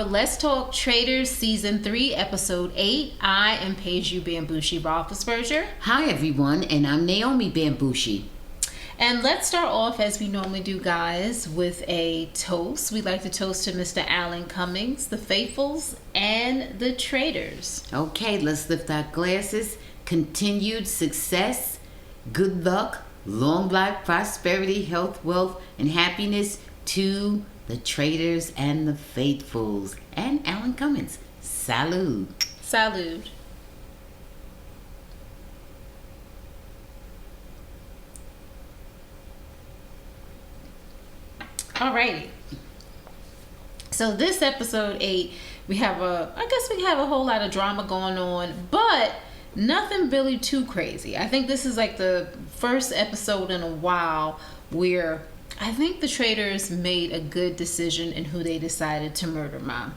Hour. Let's Talk Traitors, Season 3, Episode 8. I am Paige Bamgboshe Roethlisberger. Hi, everyone, and I'm Naomi Bamgboshe. And let's start off, as we normally do, guys, with a toast. We'd like to toast to Mr. Alan Cummings, the Faithfuls, and the Traitors. Okay, let's lift our glasses. Continued success, good luck, long life, prosperity, health, wealth, and happiness to the Traitors and the Faithfuls. And Alan Cummings. Salud. Salud. Alrighty. So this episode 8, we have a whole lot of drama going on, but nothing really too crazy. I think this is like the first episode in a while where I think the Traitors made a good decision in who they decided to murder Mom.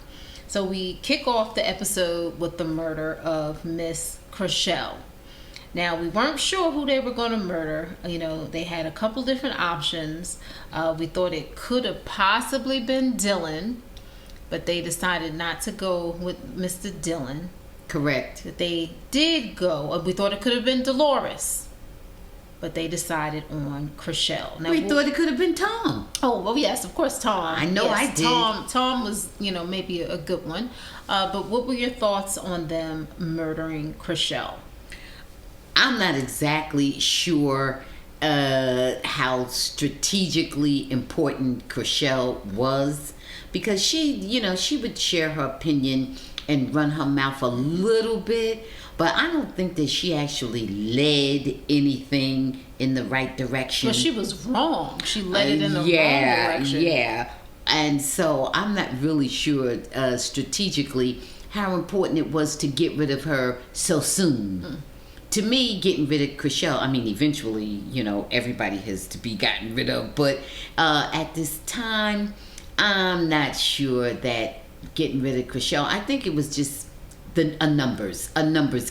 So we kick off the episode with the murder of Miss Chrishell. Now, we weren't sure who they were going to murder. You know, they had a couple different options. We thought it could have possibly been Dylan, but they decided not to go with Mr. Dylan. Correct. But they did go. We thought it could have been Dolores, but they decided on Chrishell. Now, we thought it could have been Tom. Oh, well, yes, of course, Tom. I know, yes, I did. Tom was, maybe a good one. But what were your thoughts on them murdering Chrishell? I'm not exactly sure how strategically important Chrishell was, because she would share her opinion and run her mouth a little bit, but I don't think that she actually led anything in the right direction. Well, she was wrong. She led it in the wrong direction. Yeah. And so I'm not really sure strategically how important it was to get rid of her so soon. To me, getting rid of Chrishell, I mean, eventually, everybody has to be gotten rid of. But at this time, I'm not sure that getting rid of Chrishell, I think it was just a numbers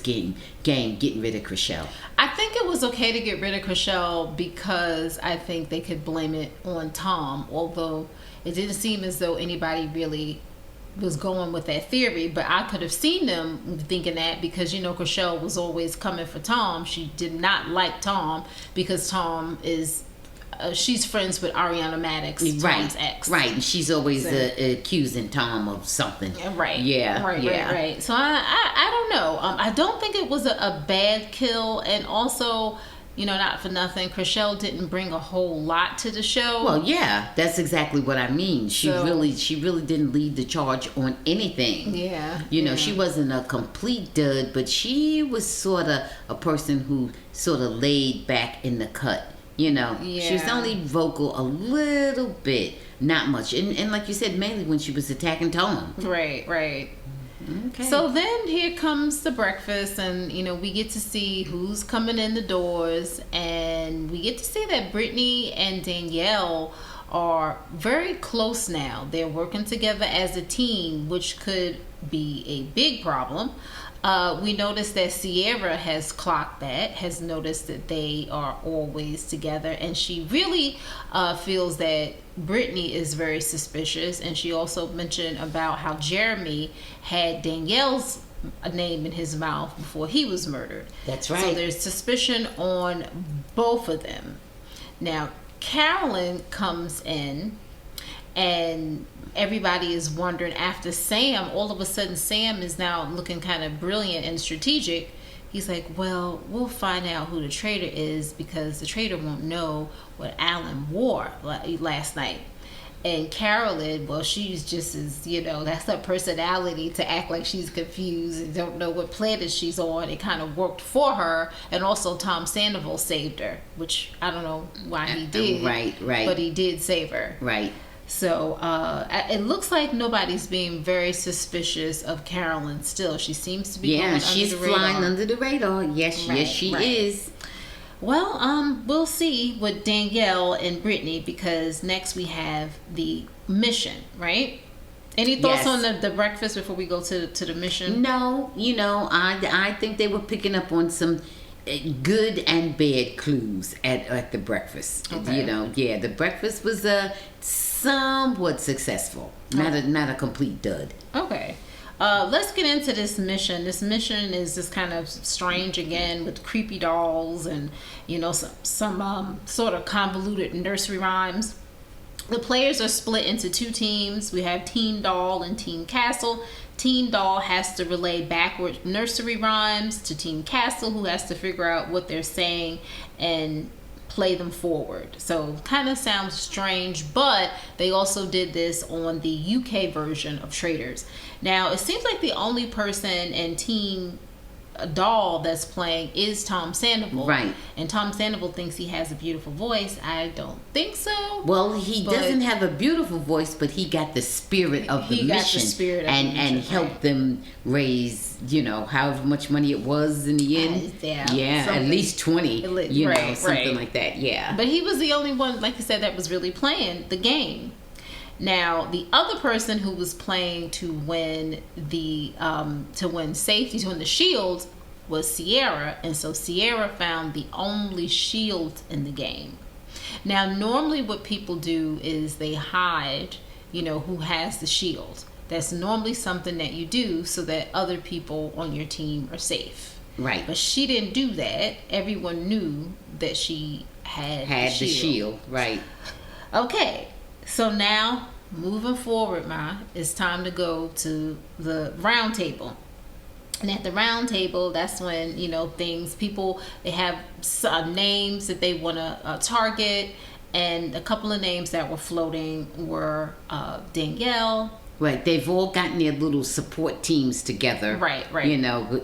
game, getting rid of Chrishell. I think it was okay to get rid of Chrishell because I think they could blame it on Tom, although it didn't seem as though anybody really was going with that theory, but I could have seen them thinking that because Chrishell was always coming for Tom. She did not like Tom because Tom is she's friends with Ariana Madix, Tom's ex, right, and she's always accusing Tom of something. Right. So I don't know. I don't think it was a bad kill, and also, not for nothing, Chrishell didn't bring a whole lot to the show. Well, yeah, that's exactly what I mean. She really didn't lead the charge on anything. Yeah. She wasn't a complete dud, but she was sort of a person who sort of laid back in the cut. She was only vocal a little bit, not much. And like you said, mainly when she was attacking Tom. Right. Okay. So then here comes the breakfast, and we get to see who's coming in the doors, and we get to see that Britney and Danielle are very close now. They're working together as a team, which could be a big problem. We noticed that Ciara has clocked that, has noticed that they are always together, and she really feels that Britney is very suspicious. And she also mentioned about how Jeremy had Danielle's name in his mouth before he was murdered. That's right. So there's suspicion on both of them. Now, Carolyn comes in, and everybody is wondering, after Sam, all of a sudden Sam is now looking kind of brilliant and strategic. He's like, well, we'll find out who the traitor is because the traitor won't know what Alan wore last night. And Carolyn, well, she's just as, that's her personality, to act like she's confused and don't know what planet she's on. It kind of worked for her. And also Tom Sandoval saved her, which I don't know why he did. Right. But he did save her. Right. So it looks like nobody's being very suspicious of Carolyn still. She seems to be going she's under the radar. flying under the radar. Yes, she is. Well, we'll see with Danielle and Britney, because next we have the mission, right? Any thoughts on the breakfast before we go to the mission? No, I think they were picking up on some good and bad clues at the breakfast. Okay. The breakfast was somewhat successful. Not a complete dud. Okay. Let's get into this mission. This mission is just kind of strange again, with creepy dolls and, you know, some sort of convoluted nursery rhymes. The players are split into two teams. We have Teen Doll and Teen Castle. Teen Doll has to relay backward nursery rhymes to Teen Castle, who has to figure out what they're saying and play them forward. So kind of sounds strange, but they also did this on the UK version of Traitors. Now, it seems like the only person in Teen Doll that's playing is Tom Sandoval. Right. And Tom Sandoval thinks he has a beautiful voice. I don't think so. Well, he doesn't have a beautiful voice, but he got the spirit of the mission. And helped them raise, you know, however much money it was in the end. Yeah, at least 20, you know, something like that. Yeah. But he was the only one, like I said, that was really playing the game. Now, the other person who was playing to win the shield was Ciara, and so Ciara found the only shield in the game. Now, normally what people do is they hide, you know, who has the shield. That's normally something that you do so that other people on your team are safe. Right. But she didn't do that. Everyone knew that she had the shield. Right. Okay. So now, moving forward, it's time to go to the round table. And at the round table, that's when, you know, they have names that they want to target. And a couple of names that were floating were Danielle. Right. They've all gotten their little support teams together. Right. You know,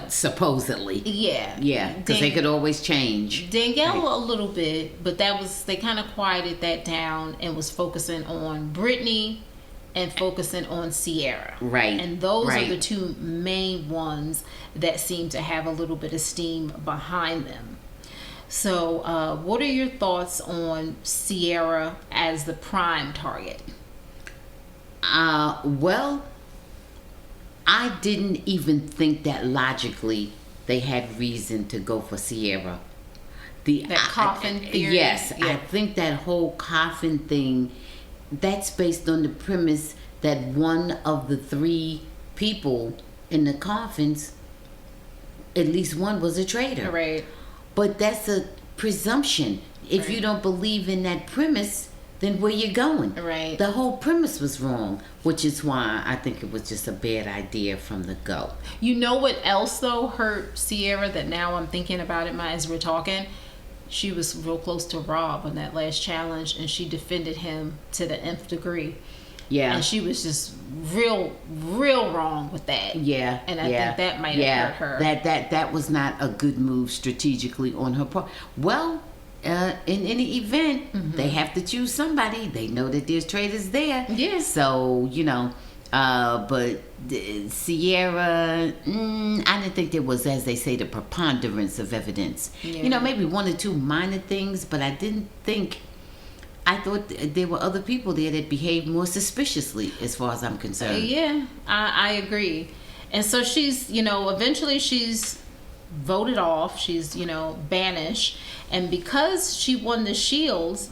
supposedly. Yeah. Yeah, because they could always change. Danielle a little bit, but they kind of quieted that down and was focusing on Britney and focusing on Ciara. Right. And those are the two main ones that seem to have a little bit of steam behind them. So what are your thoughts on Ciara as the prime target? Well, I didn't even think that logically they had reason to go for Ciara. That Coffin Theory? Yes, yeah. I think that whole Coffin thing, that's based on the premise that one of the three people in the coffins, at least one was a traitor. Right. But that's a presumption. If you don't believe in that premise, then where you going? Right. The whole premise was wrong, which is why I think it was just a bad idea from the go. You know what else, though, hurt Ciara that now I'm thinking about it as we're talking? She was real close to Rob on that last challenge, and she defended him to the nth degree. Yeah. And she was just real wrong with that. Yeah. And I think that might have hurt her. That was not a good move strategically on her part. Well, in any event, they have to choose somebody. They know that there's traitors there. Yeah. So, you know, but Ciara, I didn't think there was, as they say, the preponderance of evidence. Yeah. You know, maybe one or two minor things, but I thought there were other people there that behaved more suspiciously, as far as I'm concerned. Yeah, I agree. And so she's, you know, eventually she's voted off. She's, you know, banished. And because she won the shields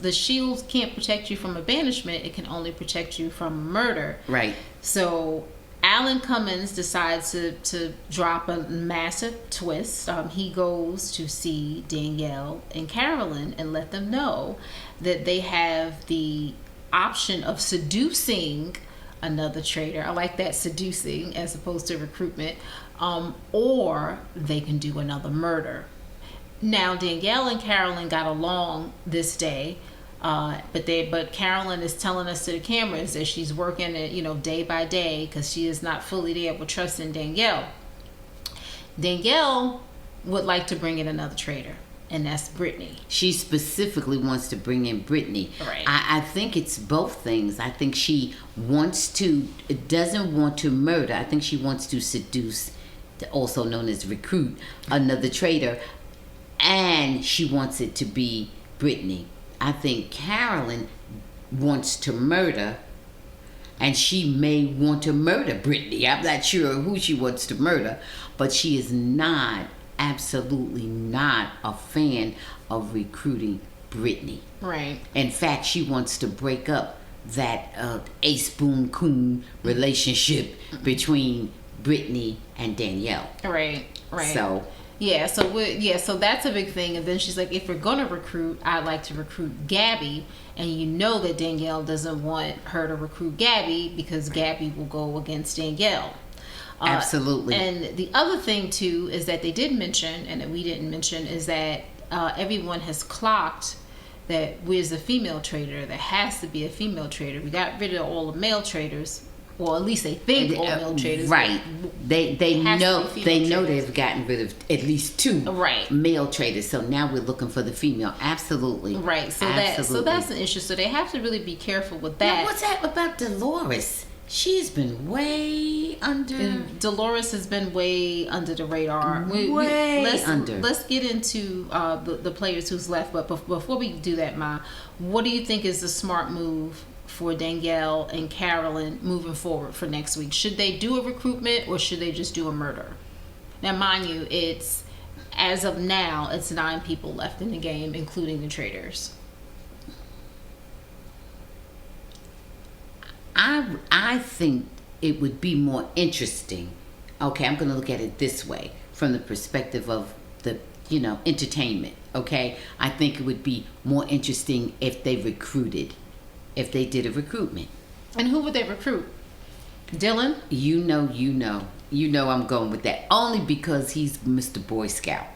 can't protect you from a banishment. It can only protect you from murder. Right. So Alan Cummins decides to drop a massive twist. He goes to see Danielle and Carolyn and let them know that they have the option of seducing another traitor. I like that, seducing as opposed to recruitment. Or they can do another murder. Now, Danielle and Carolyn got along this day, but Carolyn is telling us to the cameras that she's working it, you know, day by day, because she is not fully there with trusting Danielle. Danielle would like to bring in another traitor, and that's Britney. She specifically wants to bring in Britney. Right. I think it's both things. I think she doesn't want to murder. I think she wants to seduce, also known as recruit, another traitor. And she wants it to be Britney. I think Carolyn wants to murder, and she may want to murder Britney. I'm not sure who she wants to murder, but she is absolutely not a fan of recruiting Britney. Right. In fact, she wants to break up that ace boon coon relationship between Britney and Danielle. Right. So so that's a big thing. And then she's like, if we're gonna recruit, I'd like to recruit Gabby. And you know that Danielle doesn't want her to recruit Gabby because Gabby will go against Danielle. Absolutely. And the other thing too is that they did mention, and that we didn't mention, is that everyone has clocked that there's a female traitor. There has to be a female traitor. We got rid of all the male traitors. Well, at least they think all male traitors. Right. They know they've gotten rid of at least 2 male traitors. So now we're looking for the female. Absolutely. Right. So that's an issue. So they have to really be careful with that. Now, what's that about Dolores? She's been way under. And Dolores has been way under the radar. Let's get into the players who's left. But before we do that, Ma, what do you think is the smart move for Danielle and Carolyn moving forward for next week? Should they do a recruitment or should they just do a murder? Now, mind you, it's as of now, it's 9 people left in the game, including the traitors. I think it would be more interesting. Okay, I'm going to look at it this way from the perspective of the entertainment. Okay, I think it would be more interesting if they recruited. If they did a recruitment. And who would they recruit? Dylan? You know I'm going with that. Only because he's Mr. Boy Scout.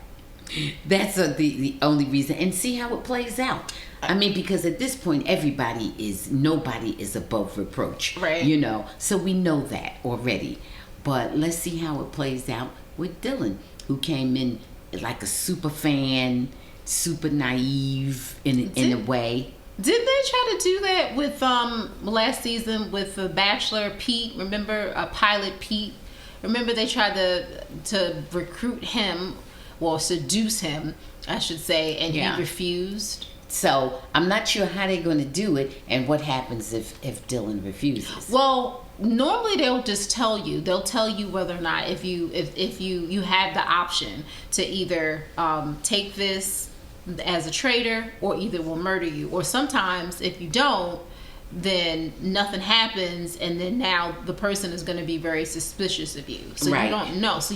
That's the only reason. And see how it plays out. I mean, because at this point, nobody is above reproach. Right. So we know that already. But let's see how it plays out with Dylan, who came in like a super fan, super naive in a way. Didn't they try to do that with last season with the Bachelor Pete? Remember Pilot Pete? Remember they tried to recruit him, well, seduce him, I should say, and he refused. So I'm not sure how they're going to do it, and what happens if Dylan refuses. Well, normally they'll just tell you. They'll tell you whether or not if you have the option to either take this as a traitor or either will murder you, or sometimes if you don't, then nothing happens, and then now the person is going to be very suspicious of you. So you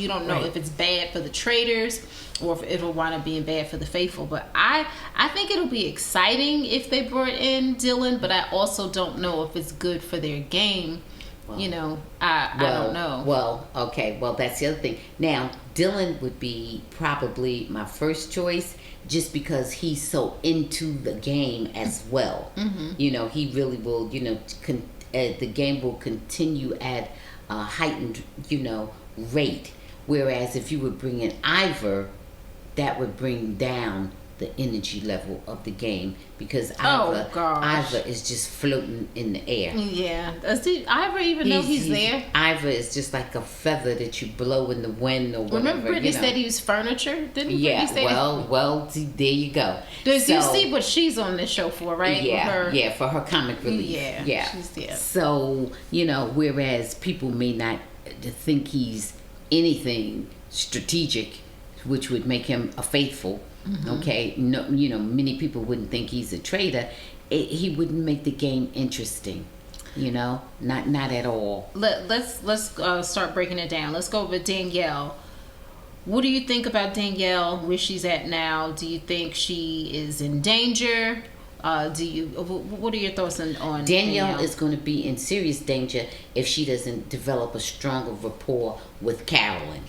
don't know if it's bad for the traitors or if it'll wind up being bad for the faithful. But I think it'll be exciting if they brought in Dylan, but I also don't know if it's good for their game. I don't know. Well, okay. Well, that's the other thing. Now, Dylan would be probably my first choice, just because he's so into the game as well. Mm-hmm. He really will, the game will continue at a heightened, rate. Whereas if you would bring in Ivor, that would bring down the energy level of the game, because Ivor is just floating in the air. Yeah. Does Ivor even know he's there? Ivor is just like a feather that you blow in the wind or whatever. Remember Britney said he was furniture? Didn't Britney say that? Well, there you go. You see what she's on this show for, right? Yeah, for her comic relief. Yeah. So, whereas people may not think he's anything strategic, which would make him a faithful. Mm-hmm. Okay, no, many people wouldn't think he's a traitor. He wouldn't make the game interesting, not at all. Let's start breaking it down. Let's go with Danielle. What do you think about Danielle? Where she's at now? Do you think she is in danger? What are your thoughts on Danielle? Is going to be in serious danger if she doesn't develop a stronger rapport with Carolyn.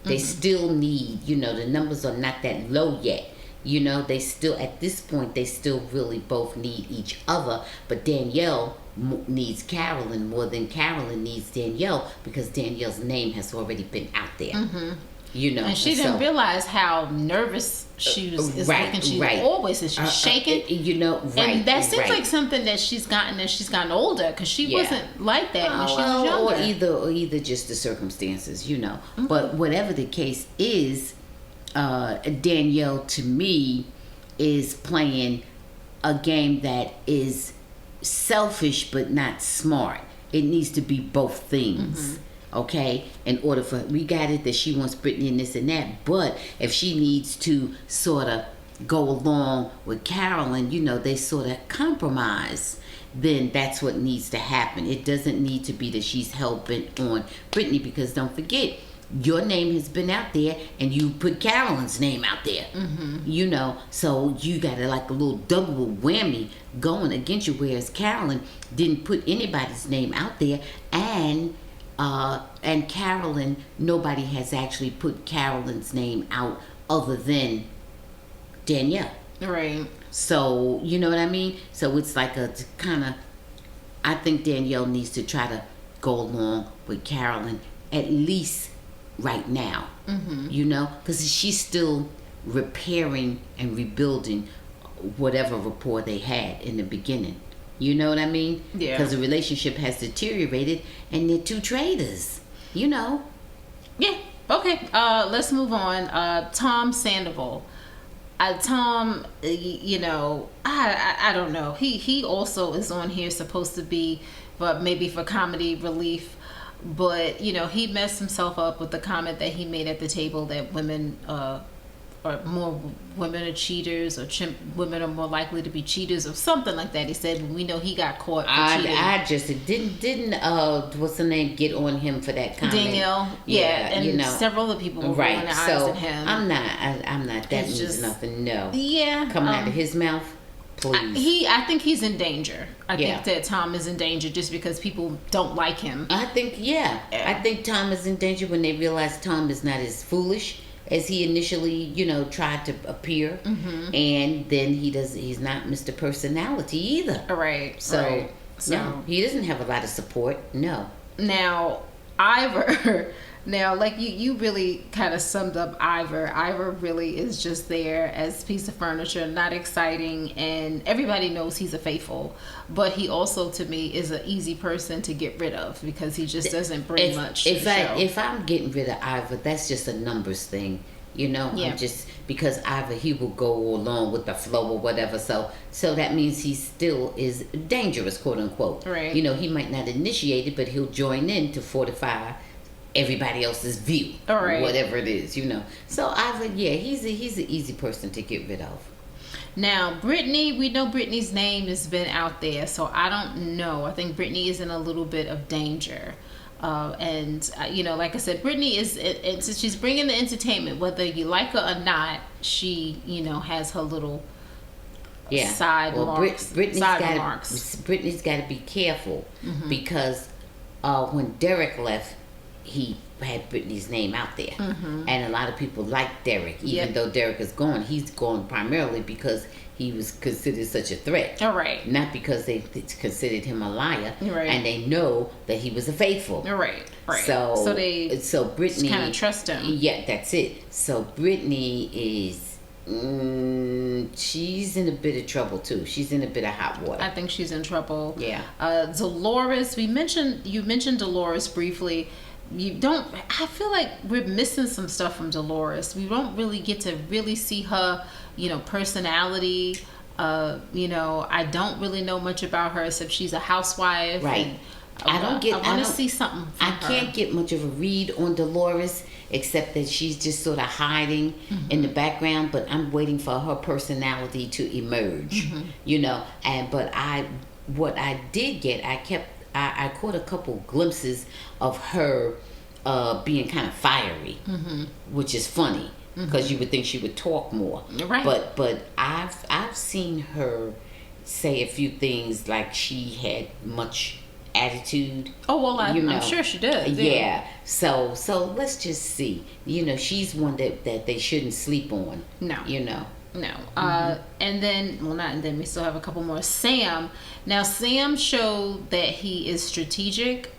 They still need, the numbers are not that low yet. They still, at this point, they still really both need each other. But Danielle needs Carolyn more than Carolyn needs Danielle, because Danielle's name has already been out there. Mm-hmm. And she didn't realize how nervous she was. Looking. She always is shaking. And that seems like something that she's gotten older, because she wasn't like that when she was younger. Or either just the circumstances, Mm-hmm. But whatever the case is, Danielle to me is playing a game that is selfish but not smart. It needs to be both things. Mm-hmm. Okay, in order for, we got it that she wants Britney and this and that, but if she needs to sort of go along with Carolyn, they sort of compromise. then that's what needs to happen. It doesn't need to be that she's hell-bent on Britney, because don't forget, your name has been out there and you put Carolyn's name out there. You know, so you got like a little double whammy going against you, whereas Carolyn didn't put anybody's name out there, and Carolyn, nobody has actually put Carolyn's name out other than Danielle. Right. So, you know what I mean? So it's like a kind of, I think Danielle needs to try to go along with Carolyn, at least right now. You know? Because she's still repairing and rebuilding whatever rapport they had in the beginning. You know what I mean? Yeah. Because the relationship has deteriorated and they're two traitors. You know? Yeah. Okay. Let's move on. Tom Sandoval. Tom, you know, I don't know. He also is on here supposed to be, but maybe for comedy relief. But, you know, he messed himself up with the comment that he made at the table that women are cheaters, or women are more likely to be cheaters, or something like that. He said, we know he got caught for cheating. I just didn't what's the name get on him for that comment? Danielle, yeah, and you know, several other people were right. rolling their eyes So at him. I'm not. That It's means just nothing. No. Yeah, Coming out of his mouth, please. I think he's in danger. I think that Tom is in danger just because people don't like him. I think I think Tom is in danger when they realize Tom is not as foolish as he initially, you know, tried to appear, and then he's not Mr. Personality either. Right. So, right. no, he doesn't have a lot of support. No. Now, Ivor. Now, like you really kind of summed up Ivor. Ivor really is just there as a piece of furniture, not exciting, and everybody knows he's a faithful. But he also, to me, is an easy person to get rid of because he just doesn't bring much to the show. If I'm getting rid of Ivor, that's just a numbers thing. You know, Yeah. I'm just, because Ivor, he will go along with the flow or whatever. So that means he still is dangerous, quote unquote. Right. You know, he might not initiate it, but he'll join in to fortify everybody else's view, All right. whatever it is, you know. So Ivor, he's an easy person to get rid of. Now, Britney, we know Britney's name has been out there, so I don't know. I think Britney is in a little bit of danger. You know, like I said, Britney is, since she's bringing the entertainment, whether you like her or not, she, you know, has her little side marks. Britney's got to be careful because when Derek left, he had Britney's name out there, and a lot of people like Derek, even though Derek is gone. He's gone primarily because he was considered such a threat. All right. Not because they considered him a liar, right. And they know that he was a faithful. All right. Right. So Britney kind of trust him. Yeah, that's it. So Britney is. She's in a bit of trouble too. She's in a bit of hot water. I think she's in trouble. Yeah. Dolores, you mentioned Dolores briefly. I feel like we're missing some stuff from Dolores. We don't really get to really see her, you know, personality. You know, I don't really know much about her except she's a housewife. Right. I want to see something from her. Can't get much of a read on Dolores except that she's just sort of hiding in the background, but I'm waiting for her personality to emerge. You know, what I did get, I caught a couple glimpses of her being kind of fiery, which is funny because you would think she would talk more. Right. But I've seen her say a few things like she had much attitude. Oh well, I'm sure she does. Yeah. So let's just see. You know, she's one that they shouldn't sleep on. No. You know. No. And then we still have a couple more. Sam. Now Sam showed that he is strategic,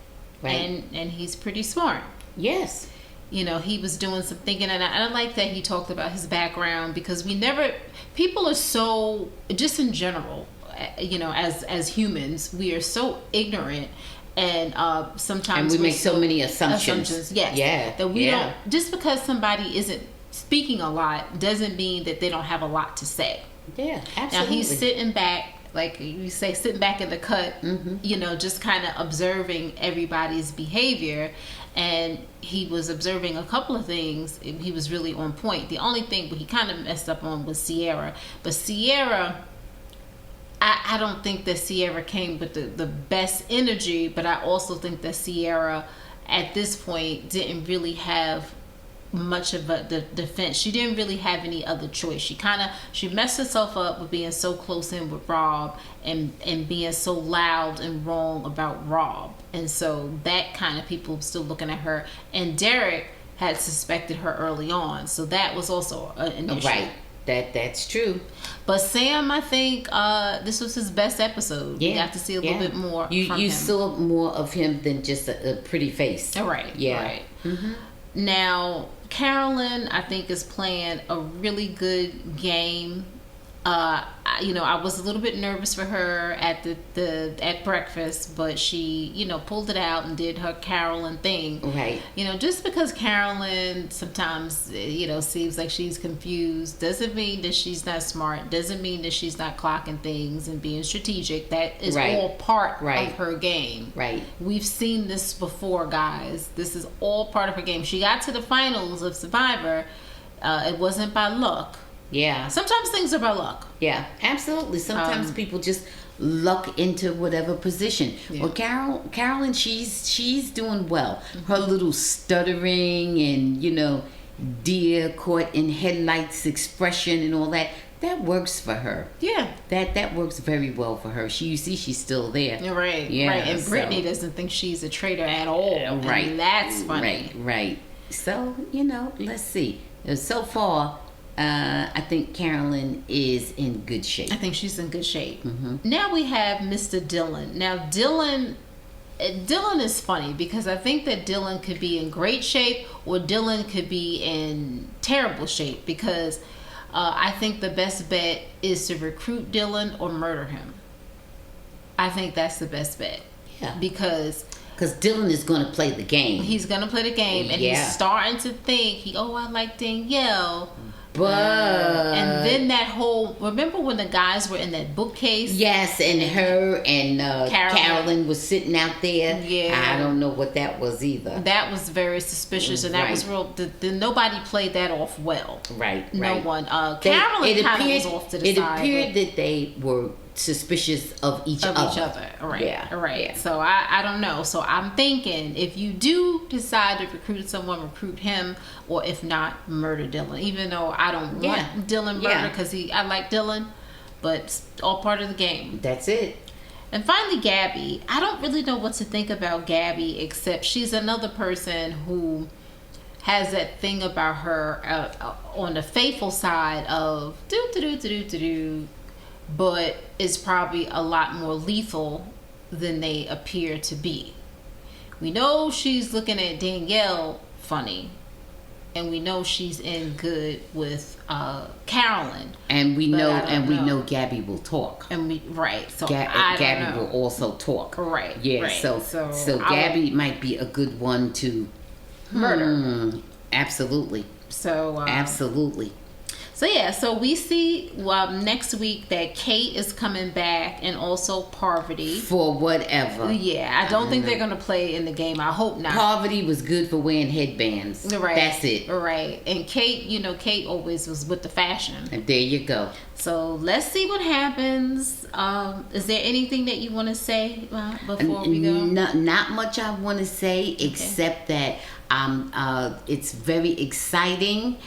right, and he's pretty smart. Yes. You know, he was doing some thinking, and I like that he talked about his background because people are so, just in general, you know, as humans, we are so ignorant. And sometimes we make so many assumptions. Yes. Yeah. That we don't, just because somebody isn't speaking a lot doesn't mean that they don't have a lot to say. Yeah, absolutely. Now he's sitting back, like you say, sitting back in the cut, you know, just kind of observing everybody's behavior. And he was observing a couple of things. He was really on point. The only thing he kind of messed up on was Ciara. But Ciara, I don't think that Ciara came with the best energy, but I also think that Ciara at this point didn't really have much of the defense. She didn't really have any other choice. She messed herself up with being so close in with Rob and being so loud and wrong about Rob, and so that kind of people still looking at her. And Derek had suspected her early on, so that was also an issue. Right. That's true. But Sam, I think this was his best episode. Yeah. You got to see a little bit more from him. You saw more of him than just a pretty face. Right. Yeah. Right. Now, Carolyn, I think, is playing a really good game. I was a little bit nervous for her at at breakfast, but she, pulled it out and did her Carolyn thing. Right. Just because Carolyn sometimes, seems like she's confused, doesn't mean that she's not smart, doesn't mean that she's not clocking things and being strategic. That is all part of her game. Right. We've seen this before, guys. This is all part of her game. She got to the finals of Survivor. It wasn't by luck. Yeah. Sometimes things are by luck. Yeah, absolutely. Sometimes people just luck into whatever position. Yeah. Well, Carolyn, she's doing well. Her little stuttering and, deer caught in headlights expression and all that works for her. Yeah. That works very well for her. You see she's still there. Right. Yeah. Right. And Britney doesn't think she's a traitor at all. Right. And that's funny. Right. So, let's see. So far, I think Carolyn is in good shape. I think she's in good shape. Now we have Mr. Dylan. Now Dylan is funny because I think that Dylan could be in great shape or Dylan could be in terrible shape because I think the best bet is to recruit Dylan or murder him. I think that's the best bet. Yeah. Because Dylan is going to play the game. He's going to play the game and he's starting to think, I like Danielle. But and then that whole, remember when the guys were in that bookcase? Yes, and her and Carolyn was sitting out there. Yeah, I don't know what that was either. That was very suspicious, and that was real. Nobody played that off well. Right. No one. Carolyn kind of was off to the side. It appeared that they were suspicious of each other. Right. Yeah. Right. Yeah. So I don't know. So I'm thinking if you do decide to recruit someone, recruit him, or if not, murder Dylan. Even though I don't want Dylan murdered because I like Dylan, but it's all part of the game. That's it. And finally, Gabby. I don't really know what to think about Gabby, except she's another person who has that thing about her on the faithful side of but is probably a lot more lethal than they appear to be. We know she's looking at Danielle funny, and we know she's in good with Carolyn. And we know Gabby will talk. So Gabby will also talk. Right. Yeah. Right. So Gabby might be a good one to murder. Absolutely. So absolutely. So we see next week that Kate is coming back and also Parvati. For whatever. Yeah, I don't think they're going to play in the game. I hope not. Parvati was good for wearing headbands. Right. That's it. Right. And Kate, Kate always was with the fashion. And there you go. So let's see what happens. Is there anything that you want to say before we go? Not much I want to say except that it's very exciting.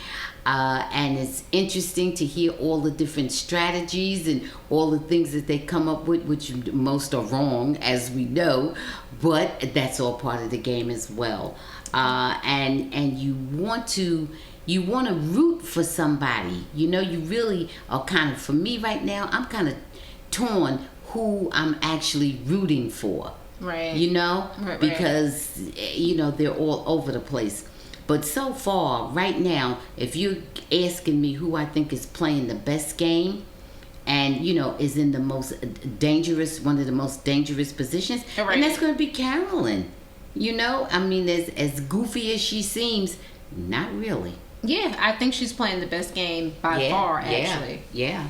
And it's interesting to hear all the different strategies and all the things that they come up with, which most are wrong, as we know, but that's all part of the game as well. And you want to root for somebody. You really are kind of, for me right now, I'm kind of torn who I'm actually rooting for. Right. Because they're all over the place. But so far, right now, if you're asking me who I think is playing the best game and, is in the most dangerous, one of the most dangerous positions, and that's going to be Carolyn. As goofy as she seems, not really. Yeah, I think she's playing the best game by far, actually. Yeah.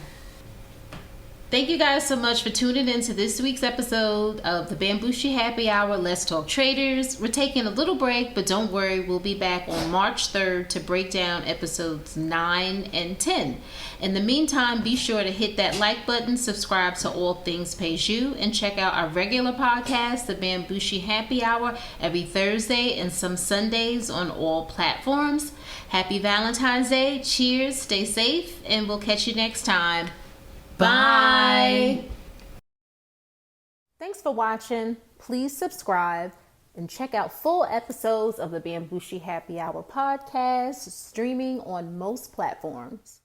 Thank you guys so much for tuning in to this week's episode of the Bamgboshe Happy Hour. Let's Talk Traitors. We're taking a little break, but don't worry, we'll be back on March 3rd to break down episodes 9 and 10. In the meantime, be sure to hit that like button, subscribe to All Things Pays You, and check out our regular podcast, the Bamgboshe Happy Hour, every Thursday and some Sundays on all platforms. Happy Valentine's Day. Cheers, stay safe, and we'll catch you next time. Bye. Thanks for watching. Please subscribe and check out full episodes of the Bamgboshe Happy Hour podcast, streaming on most platforms.